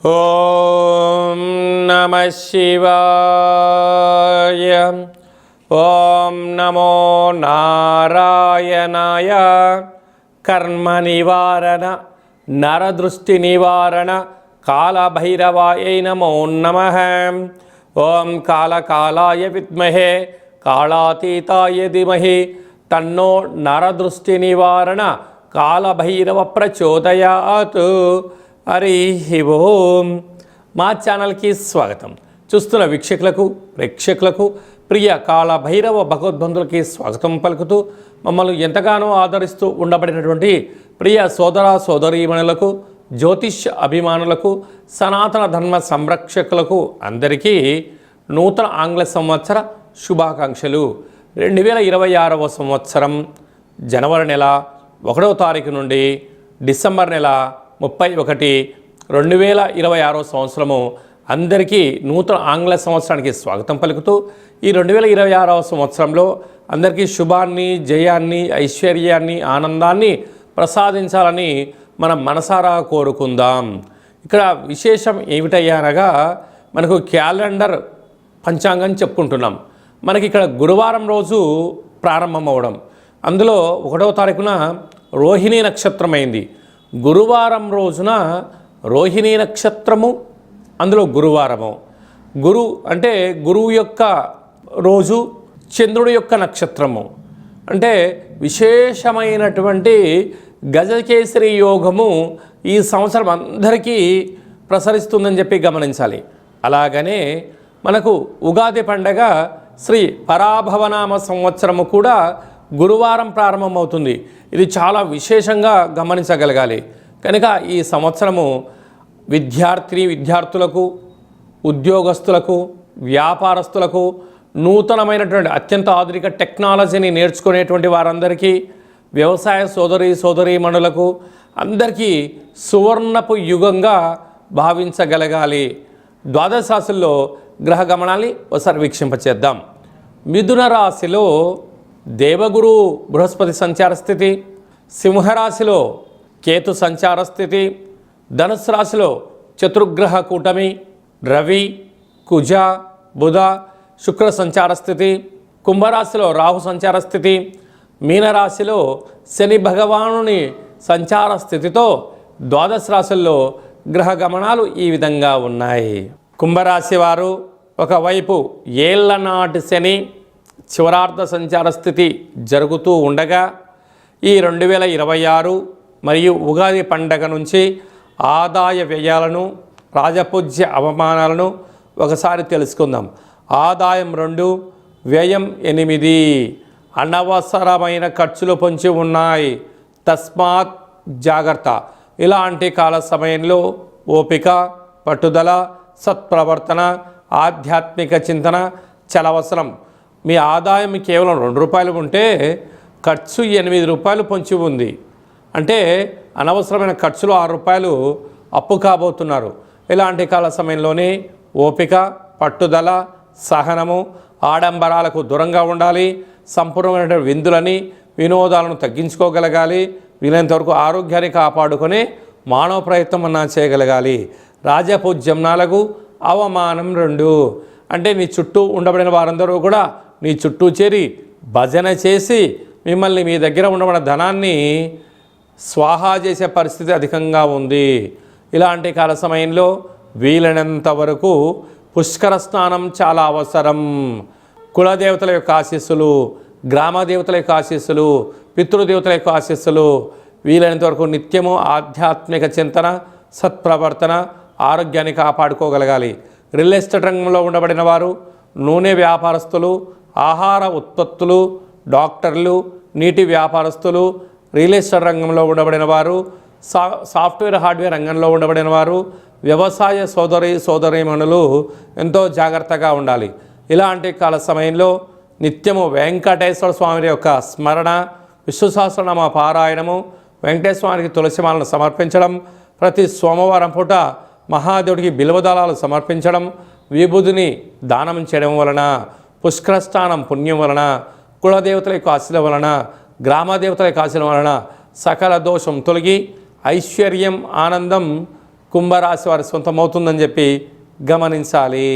ఓం నమః శివాయ. ఓం నమో నారాయణాయ. కర్మ నివారణ నరదృష్టి నివారణ కాళభైరవాయ నమో నమః. ఓం కాళకాలాయ విద్మహే కాళాతీతాయ ధీమహి తన్నో నరదృష్టి నివారణ కాళభైరవ ప్రచోదయాత్. హరి ఓం. మా ఛానల్కి స్వాగతం. చూస్తున్న వీక్షకులకు ప్రేక్షకులకు ప్రియ కాళభైరవ భగవద్బంధులకి స్వాగతం పలుకుతూ మమ్మల్ని ఎంతగానో ఆదరిస్తూ ఉండబడినటువంటి ప్రియ సోదర సోదరీమణులకు, జ్యోతిష్ అభిమానులకు, సనాతన ధర్మ సంరక్షకులకు అందరికీ నూతన ఆంగ్ల సంవత్సర శుభాకాంక్షలు. 2026వ సంవత్సరం జనవరి నెల 1వ తారీఖు నుండి డిసెంబర్ నెల 31, 2026వ సంవత్సరము అందరికీ నూతన ఆంగ్ల సంవత్సరానికి స్వాగతం పలుకుతూ ఈ 2026వ సంవత్సరంలో అందరికీ శుభాన్ని, జయాన్ని, ఐశ్వర్యాన్ని, ఆనందాన్ని ప్రసాదించాలని మనం మనసారా కోరుకుందాం. ఇక్కడ విశేషం ఏమిటయ్యా అనగా మనకు క్యాలెండర్ పంచాంగం చెప్పుకుంటున్నాం. మనకి ఇక్కడ గురువారం రోజు ప్రారంభమవడం, అందులో 1వ తారీఖున రోహిణీ నక్షత్రం అయింది. గురువారం రోజున రోహిణీ నక్షత్రము, అందులో గురువారము. గురు అంటే గురువు యొక్క రోజు, చంద్రుడి యొక్క నక్షత్రము. అంటే విశేషమైనటువంటి గజకేసరి యోగము ఈ సంవత్సరం అందరికీ ప్రసరిస్తుందని చెప్పి గమనించాలి. అలాగనే మనకు ఉగాది పండగ శ్రీ పరాభవనామ సంవత్సరము కూడా గురువారం ప్రారంభమవుతుంది. ఇది చాలా విశేషంగా గమనించగలగాలి. కనుక ఈ సంవత్సరము విద్యార్థులకు, ఉద్యోగస్తులకు, వ్యాపారస్తులకు, నూతనమైనటువంటి అత్యంత ఆధునిక టెక్నాలజీని నేర్చుకునేటువంటి వారందరికీ, వ్యవసాయ సోదరీమణులకు అందరికీ సువర్ణపు యుగంగా భావించగలగాలి. ద్వాదశ రాశుల్లో గ్రహ గమనాన్ని ఒకసారి వీక్షింపచేద్దాం. మిథున రాశిలో దేవగురు బృహస్పతి సంచార స్థితి, సింహరాశిలో కేతు సంచార స్థితి, ధనుసు రాశిలో చతుర్గ్రహ కూటమి రవి, కుజ, బుధ, శుక్ర సంచార స్థితి, కుంభరాశిలో రాహు సంచార స్థితి, మీనరాశిలో శని భగవానుని సంచార స్థితితో ద్వాదశ రాశుల్లో గ్రహ గమనాలు ఈ విధంగా ఉన్నాయి. కుంభరాశి వారు ఒకవైపు ఏళ్ల నాటి శని చివరార్ధ సంచార స్థితి జరుగుతూ ఉండగా ఈ 2026 మరియు ఉగాది పండగ నుంచి ఆదాయ వ్యయాలను, రాజపూజ్య అవమానాలను ఒకసారి తెలుసుకుందాం. ఆదాయం 2, వ్యయం 8. అనవసరమైన ఖర్చులు పొంచి ఉన్నాయి, తస్మాత్ జాగ్రత్త. ఇలాంటి కాల సమయంలో ఓపిక, పట్టుదల, సత్ప్రవర్తన, ఆధ్యాత్మిక చింతన చాలా అవసరం. మీ ఆదాయం కేవలం 2 రూపాయలు ఉంటే ఖర్చు 8 రూపాయలు పొంచి ఉంది. అంటే అనవసరమైన ఖర్చులు 6 రూపాయలు అప్పు కాబోతున్నారు. ఇలాంటి కాల సమయంలోనే ఓపిక, పట్టుదల, సహనము, ఆడంబరాలకు దూరంగా ఉండాలి. సంపూర్ణమైన విందులని, వినోదాలను తగ్గించుకోగలగాలి. వీలైనంతవరకు ఆరోగ్యాన్ని కాపాడుకొని మానవ ప్రయత్నం అన్నా చేయగలగాలి. రాజపూజ్యం 4, అవమానం 2. అంటే నీ చుట్టూ ఉండబడిన వారందరూ కూడా నీ చుట్టూ చేరి భజన చేసి మిమ్మల్ని, మీ దగ్గర ఉండబడిన ధనాన్ని స్వాహా చేసే పరిస్థితి అధికంగా ఉంది. ఇలాంటి కాల సమయంలో వీలైనంత వరకు పుష్కర స్నానం చాలా అవసరం. కులదేవతల యొక్క ఆశీస్సులు, గ్రామ దేవతల యొక్క ఆశీస్సులు, పితృదేవతల యొక్క ఆశీస్సులు, వీలైనంత వరకు నిత్యము ఆధ్యాత్మిక చింతన, సత్ప్రవర్తన, ఆరోగ్యాన్ని కాపాడుకోగలగాలి. రియల్ ఎస్టేట్ రంగంలో ఉండబడిన వారు, నూనె వ్యాపారస్తులు, ఆహార ఉత్పత్తులు, డాక్టర్లు, నీటి వ్యాపారస్తులు, రియల్ ఎస్టేట్ రంగంలో ఉండబడిన వారు, సాఫ్ట్వేర్ హార్డ్వేర్ రంగంలో ఉండబడిన వారు, వ్యవసాయ సోదరీమణులు ఎంతో జాగ్రత్తగా ఉండాలి. ఇలాంటి కాల సమయంలో నిత్యము వెంకటేశ్వర స్వామి యొక్క స్మరణ, విష్ణు సహస్రనామ పారాయణము, వెంకటేశ్వర స్వామికి తులసిమాలను సమర్పించడం, ప్రతి సోమవారం పూట మహాదేవుడికి బిల్వదళాలు సమర్పించడం, విభూతిని దానం చేయడం వలన, పుష్కరస్నానం పుణ్యం వలన, కులదేవతల యొక్క ఆశీల వలన, గ్రామదేవతల యొక్క ఆశీల వలన సకల దోషం తొలగి ఐశ్వర్యం, ఆనందం కుంభరాశి వారి సొంతమవుతుందని చెప్పి గమనించాలి.